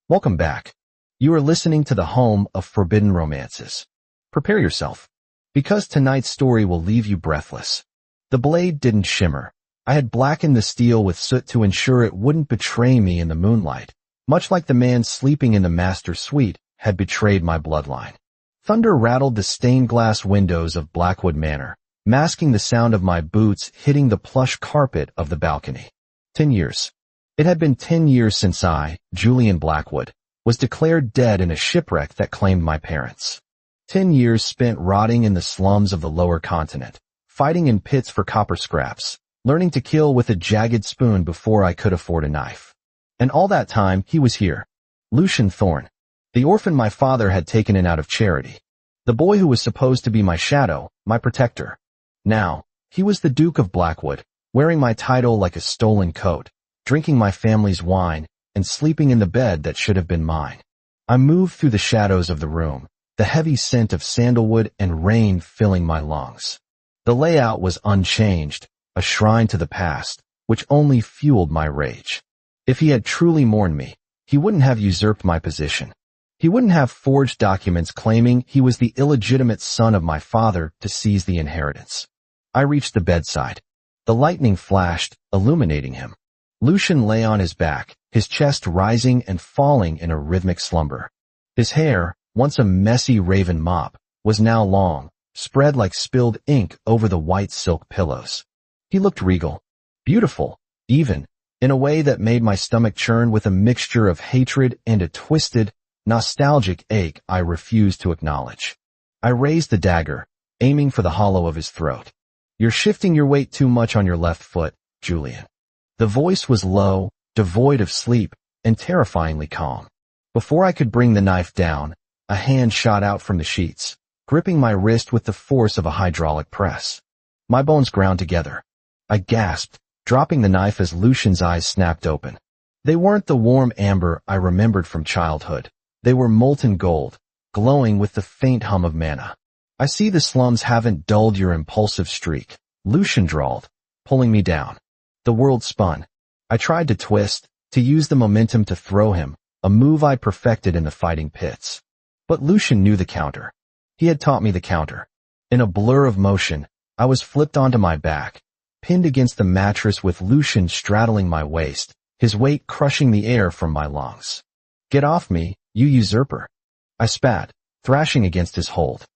Welcome back. You are listening to the home of forbidden romances. Prepare yourself, because tonight's story will leave you breathless. The blade didn't shimmer. I had blackened the steel with soot to ensure it wouldn't betray me in the moonlight, much like the man sleeping in the master suite had betrayed my bloodline. Thunder rattled the stained glass windows of Blackwood Manor, masking the sound of my boots hitting the plush carpet of the balcony. 10 years. It had been 10 years since I, Julian Blackwood, was declared dead in a shipwreck that claimed my parents. 10 years spent rotting in the slums of the lower continent, fighting in pits for copper scraps, learning to kill with a jagged spoon before I could afford a knife. And all that time, he was here. Lucian Thorne, the orphan my father had taken in out of charity. The boy who was supposed to be my shadow, my protector. Now, he was the Duke of Blackwood, wearing my title like a stolen coat, drinking my family's wine, and sleeping in the bed that should have been mine. I moved through the shadows of the room, the heavy scent of sandalwood and rain filling my lungs. The layout was unchanged, a shrine to the past, which only fueled my rage. If he had truly mourned me, he wouldn't have usurped my position. He wouldn't have forged documents claiming he was the illegitimate son of my father to seize the inheritance. I reached the bedside. The lightning flashed, illuminating him. Lucian lay on his back, his chest rising and falling in a rhythmic slumber. His hair, once a messy raven mop, was now long, spread like spilled ink over the white silk pillows. He looked regal, beautiful, even, in a way that made my stomach churn with a mixture of hatred and a twisted, nostalgic ache I refused to acknowledge. I raised the dagger, aiming for the hollow of his throat. "You're shifting your weight too much on your left foot, Julian." The voice was low, devoid of sleep, and terrifyingly calm. Before I could bring the knife down, a hand shot out from the sheets, gripping my wrist with the force of a hydraulic press. My bones ground together. I gasped, dropping the knife as Lucian's eyes snapped open. They weren't the warm amber I remembered from childhood. They were molten gold, glowing with the faint hum of mana. "I see the slums haven't dulled your impulsive streak," Lucian drawled, pulling me down. The world spun. I tried to twist, to use the momentum to throw him, a move I perfected in the fighting pits. But Lucian knew the counter. He had taught me the counter. In a blur of motion, I was flipped onto my back, pinned against the mattress with Lucian straddling my waist, his weight crushing the air from my lungs. "Get off me, you usurper." I spat, thrashing against his hold.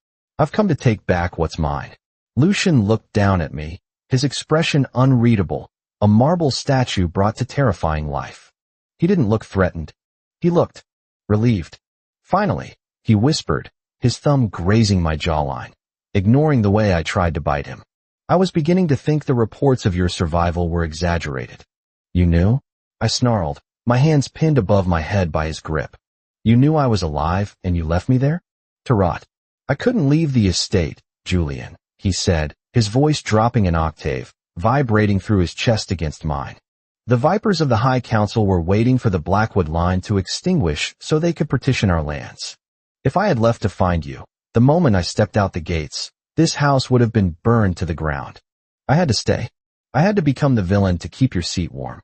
"I've come to take back what's mine." Lucian looked down at me, his expression unreadable, a marble statue brought to terrifying life. He didn't look threatened. He looked relieved. "Finally," he whispered, his thumb grazing my jawline, ignoring the way I tried to bite him. "I was beginning to think the reports of your survival were exaggerated." "You knew?" I snarled, my hands pinned above my head by his grip. "You knew I was alive, and you left me there? To rot." "I couldn't leave the estate, Julian," he said, his voice dropping an octave, vibrating through his chest against mine. "The Vipers of the High Council were waiting for the Blackwood line to extinguish so they could partition our lands. If I had left to find you, the moment I stepped out the gates, this house would have been burned to the ground. I had to stay. I had to become the villain to keep your seat warm."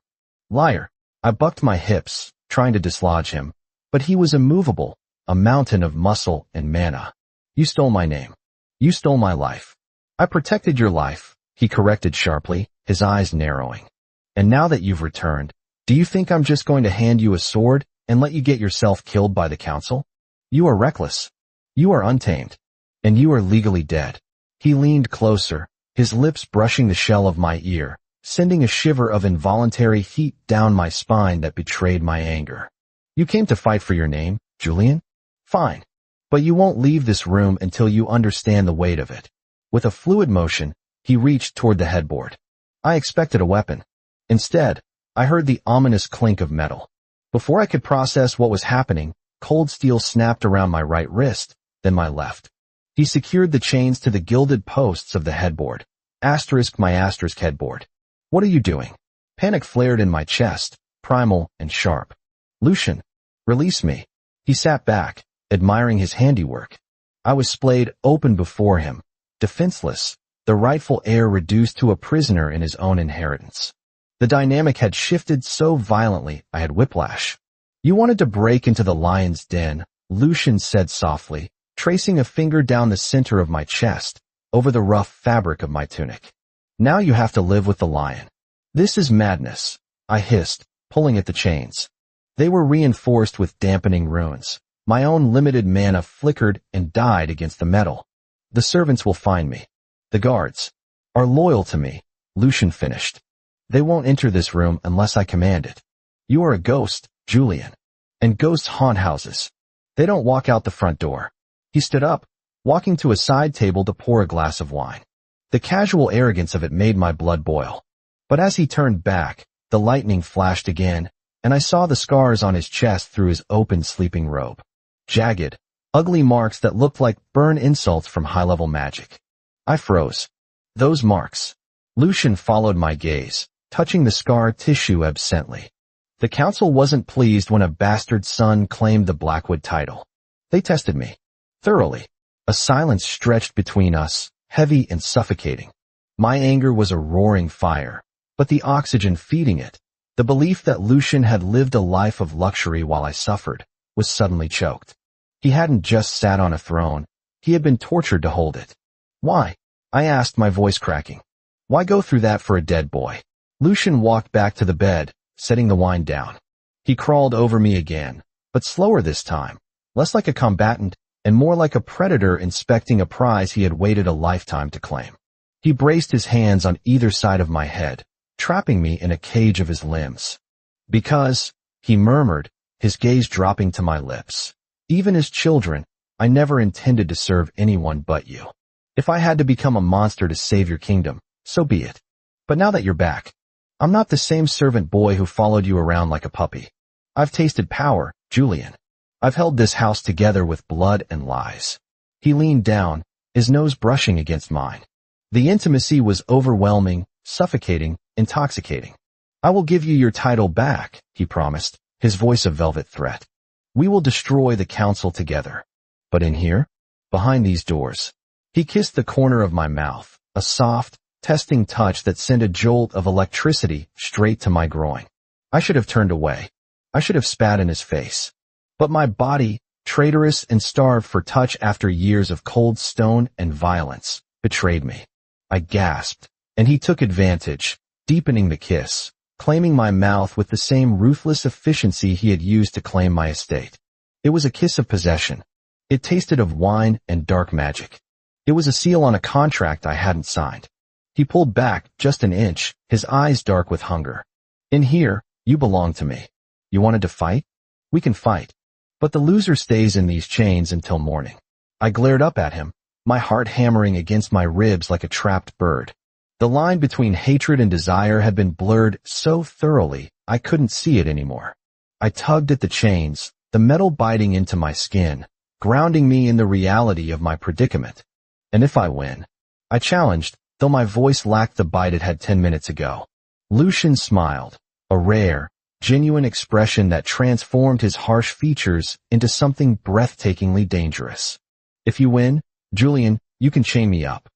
"Liar." I bucked my hips, trying to dislodge him, but he was immovable, a mountain of muscle and mana. "You stole my name. You stole my life." "I protected your life," he corrected sharply, his eyes narrowing. "And now that you've returned, do you think I'm just going to hand you a sword and let you get yourself killed by the council? You are reckless. You are untamed. And you are legally dead." He leaned closer, his lips brushing the shell of my ear, sending a shiver of involuntary heat down my spine that betrayed my anger. "You came to fight for your name, Julian? Fine. But you won't leave this room until you understand the weight of it." With a fluid motion, he reached toward the headboard. I expected a weapon. Instead, I heard the ominous clink of metal. Before I could process what was happening, cold steel snapped around my right wrist, then my left. He secured the chains to the gilded posts of the headboard. My headboard. "What are you doing?" Panic flared in my chest, primal and sharp. "Lucian, release me." He sat back, admiring his handiwork. I was splayed open before him, defenseless, the rightful heir reduced to a prisoner in his own inheritance. The dynamic had shifted so violently I had whiplash. You wanted to break into the lion's den, Lucian said softly, tracing a finger down the center of my chest, over the rough fabric of my tunic. Now you have to live with the lion. This is madness, I hissed, pulling at the chains. They were reinforced with dampening runes. My own limited mana flickered and died against the metal. The servants will find me. The guards are loyal to me, Lucian finished. They won't enter this room unless I command it. You are a ghost, Julian. And ghosts haunt houses. They don't walk out the front door. He stood up, walking to a side table to pour a glass of wine. The casual arrogance of it made my blood boil. But as he turned back, the lightning flashed again, and I saw the scars on his chest through his open sleeping robe. Jagged, ugly marks that looked like burn insults from high-level magic. I froze. Those marks. Lucian followed my gaze, touching the scar tissue absently. The council wasn't pleased when a bastard son claimed the Blackwood title. They tested me. Thoroughly. A silence stretched between us, heavy and suffocating. My anger was a roaring fire, but the oxygen feeding it, the belief that Lucian had lived a life of luxury while I suffered, was suddenly choked. He hadn't just sat on a throne, he had been tortured to hold it. Why? I asked, my voice cracking. Why go through that for a dead boy? Lucian walked back to the bed, setting the wine down. He crawled over me again, but slower this time, less like a combatant and more like a predator inspecting a prize he had waited a lifetime to claim. He braced his hands on either side of my head, trapping me in a cage of his limbs. Because, he murmured, his gaze dropping to my lips, even as children, I never intended to serve anyone but you. If I had to become a monster to save your kingdom, so be it. But now that you're back, I'm not the same servant boy who followed you around like a puppy. I've tasted power, Julian. I've held this house together with blood and lies. He leaned down, his nose brushing against mine. The intimacy was overwhelming, suffocating, intoxicating. I will give you your title back, he promised, his voice a velvet threat. We will destroy the council together. But in here, behind these doors, he kissed the corner of my mouth, a soft, testing touch that sent a jolt of electricity straight to my groin. I should have turned away. I should have spat in his face. But my body, traitorous and starved for touch after years of cold stone and violence, betrayed me. I gasped, and he took advantage, deepening the kiss, claiming my mouth with the same ruthless efficiency he had used to claim my estate. It was a kiss of possession. It tasted of wine and dark magic. It was a seal on a contract I hadn't signed. He pulled back just an inch, his eyes dark with hunger. In here, you belong to me. You wanted to fight? We can fight. But the loser stays in these chains until morning. I glared up at him, my heart hammering against my ribs like a trapped bird. The line between hatred and desire had been blurred so thoroughly I couldn't see it anymore. I tugged at the chains, the metal biting into my skin, grounding me in the reality of my predicament. And if I win? I challenged, though my voice lacked the bite it had 10 minutes ago. Lucian smiled, a rare, genuine expression that transformed his harsh features into something breathtakingly dangerous. If you win, Julian, you can chain me up.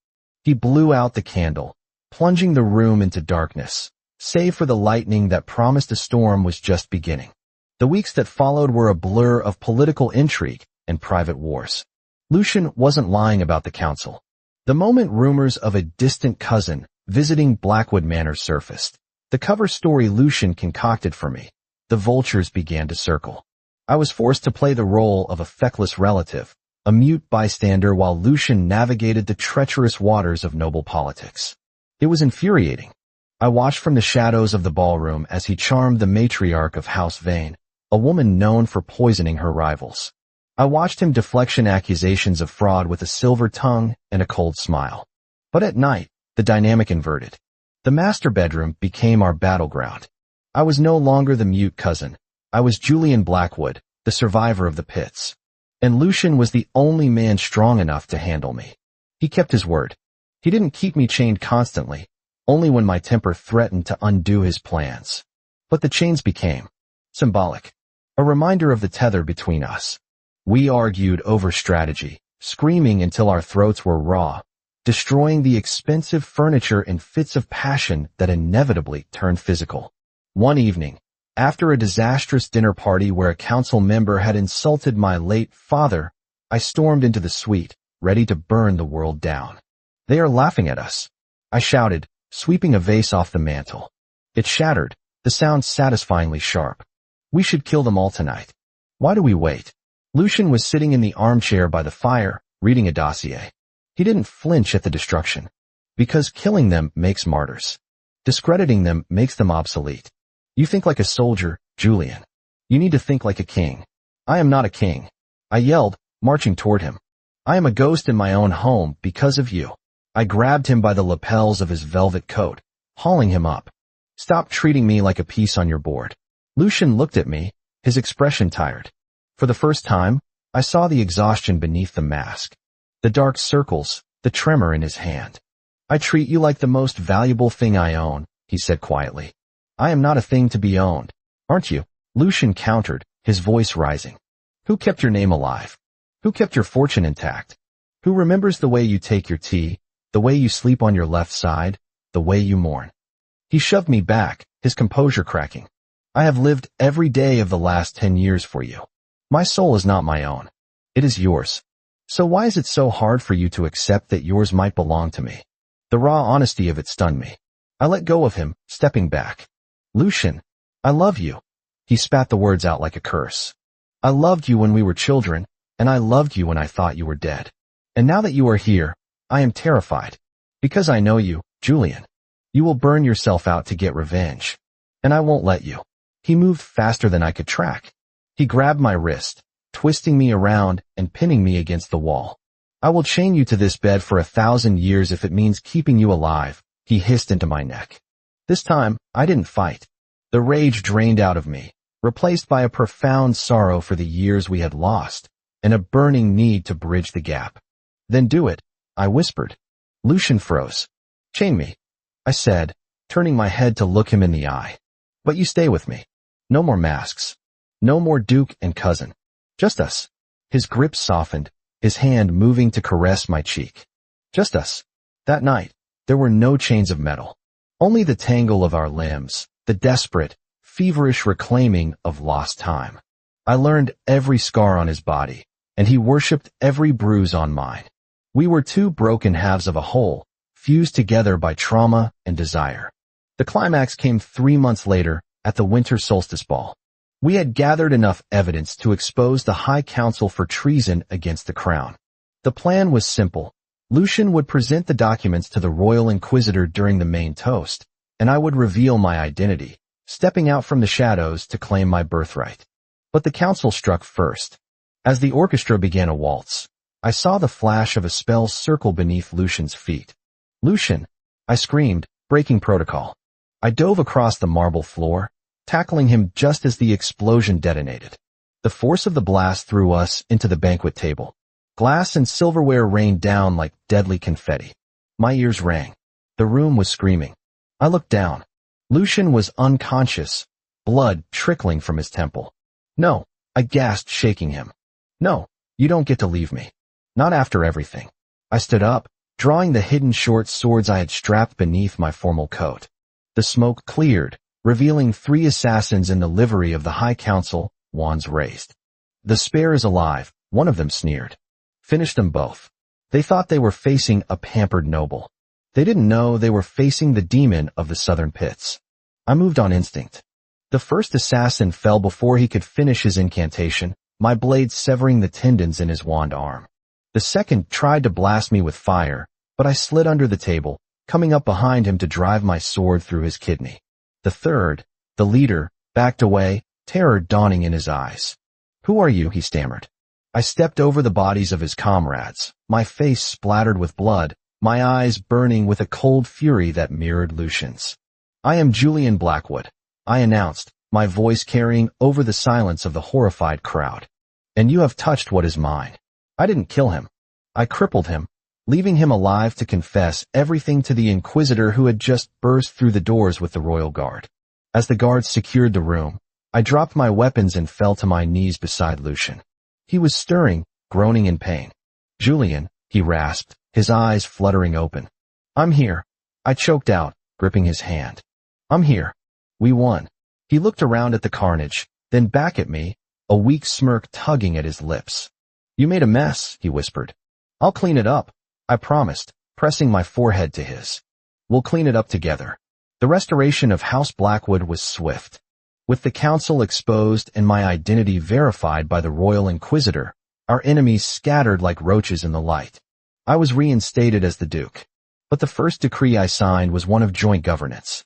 He blew out the candle, plunging the room into darkness, save for the lightning that promised a storm was just beginning. The weeks that followed were a blur of political intrigue and private wars. Lucian wasn't lying about the council. The moment rumors of a distant cousin visiting Blackwood Manor surfaced, the cover story Lucian concocted for me, the vultures began to circle. I was forced to play the role of a feckless relative, a mute bystander while Lucian navigated the treacherous waters of noble politics. It was infuriating. I watched from the shadows of the ballroom as he charmed the matriarch of House Vane, a woman known for poisoning her rivals. I watched him deflection accusations of fraud with a silver tongue and a cold smile. But at night, the dynamic inverted. The master bedroom became our battleground. I was no longer the mute cousin. I was Julian Blackwood, the survivor of the pits. And Lucian was the only man strong enough to handle me. He kept his word. He didn't keep me chained constantly, only when my temper threatened to undo his plans. But the chains became symbolic, a reminder of the tether between us. We argued over strategy, screaming until our throats were raw, destroying the expensive furniture in fits of passion that inevitably turned physical. One evening, After a disastrous dinner party where a council member had insulted my late father, I stormed into the suite, ready to burn the world down. "They are laughing at us," I shouted, sweeping a vase off the mantel. It shattered, the sound satisfyingly sharp. "We should kill them all tonight. Why do we wait?" Lucian was sitting in the armchair by the fire, reading a dossier. He didn't flinch at the destruction. Because killing them makes martyrs. Discrediting them makes them obsolete. "You think like a soldier, Julian. You need to think like a king." "I am not a king," I yelled, marching toward him. "I am a ghost in my own home because of you." I grabbed him by the lapels of his velvet coat, hauling him up. "Stop treating me like a piece on your board." Lucian looked at me, his expression tired. For the first time, I saw the exhaustion beneath the mask. The dark circles, the tremor in his hand. "I treat you like the most valuable thing I own," he said quietly. "I am not a thing to be owned, aren't you?" Lucian countered, his voice rising. "Who kept your name alive? Who kept your fortune intact? Who remembers the way you take your tea, the way you sleep on your left side, the way you mourn?" He shoved me back, his composure cracking. "I have lived every day of the last 10 years for you. My soul is not my own. It is yours. So why is it so hard for you to accept that yours might belong to me?" The raw honesty of it stunned me. I let go of him, stepping back. "Lucian, I love you." He spat the words out like a curse. "I loved you when we were children, and I loved you when I thought you were dead. And now that you are here, I am terrified. Because I know you, Julian. You will burn yourself out to get revenge. And I won't let you." He moved faster than I could track. He grabbed my wrist, twisting me around and pinning me against the wall. "I will chain you to this bed for 1,000 years if it means keeping you alive," he hissed into my neck. This time, I didn't fight. The rage drained out of me, replaced by a profound sorrow for the years we had lost, and a burning need to bridge the gap. "Then do it," I whispered. Lucian froze. "Chain me," I said, turning my head to look him in the eye. "But you stay with me. No more masks. No more Duke and cousin. Just us." His grip softened, his hand moving to caress my cheek. Just us. That night, there were no chains of metal. Only the tangle of our limbs, the desperate, feverish reclaiming of lost time. I learned every scar on his body, and he worshipped every bruise on mine. We were two broken halves of a whole, fused together by trauma and desire. The climax came 3 months later, at the winter solstice ball. We had gathered enough evidence to expose the High Council for treason against the crown. The plan was simple. Lucian would present the documents to the Royal Inquisitor during the main toast, and I would reveal my identity, stepping out from the shadows to claim my birthright. But the council struck first. As the orchestra began a waltz, I saw the flash of a spell circle beneath Lucian's feet. "Lucian!" I screamed, breaking protocol. I dove across the marble floor, tackling him just as the explosion detonated. The force of the blast threw us into the banquet table. Glass and silverware rained down like deadly confetti. My ears rang. The room was screaming. I looked down. Lucian was unconscious, blood trickling from his temple. "No," I gasped, shaking him. "No, you don't get to leave me. Not after everything." I stood up, drawing the hidden short swords I had strapped beneath my formal coat. The smoke cleared, revealing 3 assassins in the livery of the High Council, wands raised. "The spare is alive," one of them sneered. "Finish them both." They thought they were facing a pampered noble. They didn't know they were facing the demon of the southern pits. I moved on instinct. The first assassin fell before he could finish his incantation, my blade severing the tendons in his wand arm. The second tried to blast me with fire, but I slid under the table, coming up behind him to drive my sword through his kidney. The third, the leader, backed away, terror dawning in his eyes. "Who are you?" he stammered. I stepped over the bodies of his comrades, my face splattered with blood, my eyes burning with a cold fury that mirrored Lucian's. "I am Julian Blackwood," I announced, my voice carrying over the silence of the horrified crowd. "And you have touched what is mine." I didn't kill him. I crippled him, leaving him alive to confess everything to the Inquisitor who had just burst through the doors with the Royal Guard. As the guards secured the room, I dropped my weapons and fell to my knees beside Lucian. He was stirring, groaning in pain. "Julian," he rasped, his eyes fluttering open. "I'm here," I choked out, gripping his hand. "I'm here. We won." He looked around at the carnage, then back at me, a weak smirk tugging at his lips. You made a mess, he whispered. I'll clean it up, I promised, pressing my forehead to his. We'll clean it up together. The restoration of House Blackwood was swift. With the council exposed and my identity verified by the Royal Inquisitor, our enemies scattered like roaches in the light. I was reinstated as the Duke. But the first decree I signed was one of joint governance.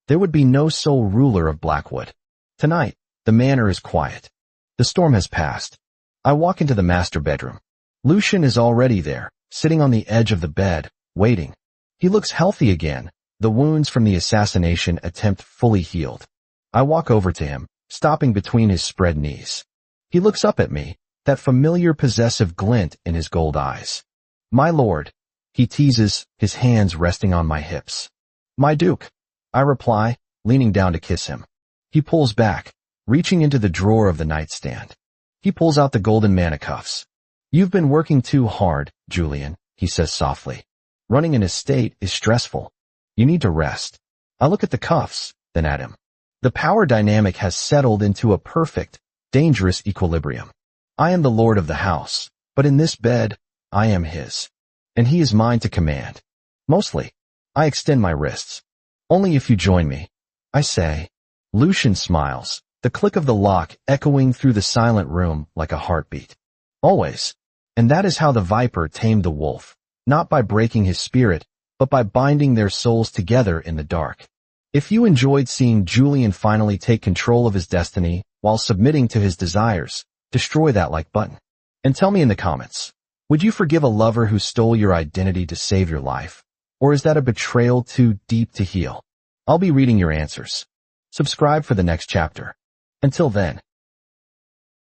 There would be no sole ruler of Blackwood. Tonight, the manor is quiet. The storm has passed. I walk into the master bedroom. Lucian is already there, sitting on the edge of the bed, waiting. He looks healthy again, the wounds from the assassination attempt fully healed. I walk over to him, stopping between his spread knees. He looks up at me, that familiar possessive glint in his gold eyes. My lord, he teases, his hands resting on my hips. My Duke, I reply, leaning down to kiss him. He pulls back, reaching into the drawer of the nightstand. He pulls out the golden manicuffs. You've been working too hard, Julian, he says softly. Running an estate is stressful. You need to rest. I look at the cuffs, then at him. The power dynamic has settled into a perfect, dangerous equilibrium. I am the lord of the house, but in this bed, I am his. And he is mine to command. Mostly, I extend my wrists. Only if you join me, I say. Lucian smiles, the click of the lock echoing through the silent room like a heartbeat. Always. And that is how the viper tamed the wolf, not by breaking his spirit, but by binding their souls together in the dark. If you enjoyed seeing Julian finally take control of his destiny while submitting to his desires, destroy that like button. And tell me in the comments, would you forgive a lover who stole your identity to save your life? Or is that a betrayal too deep to heal? I'll be reading your answers. Subscribe for the next chapter. Until then.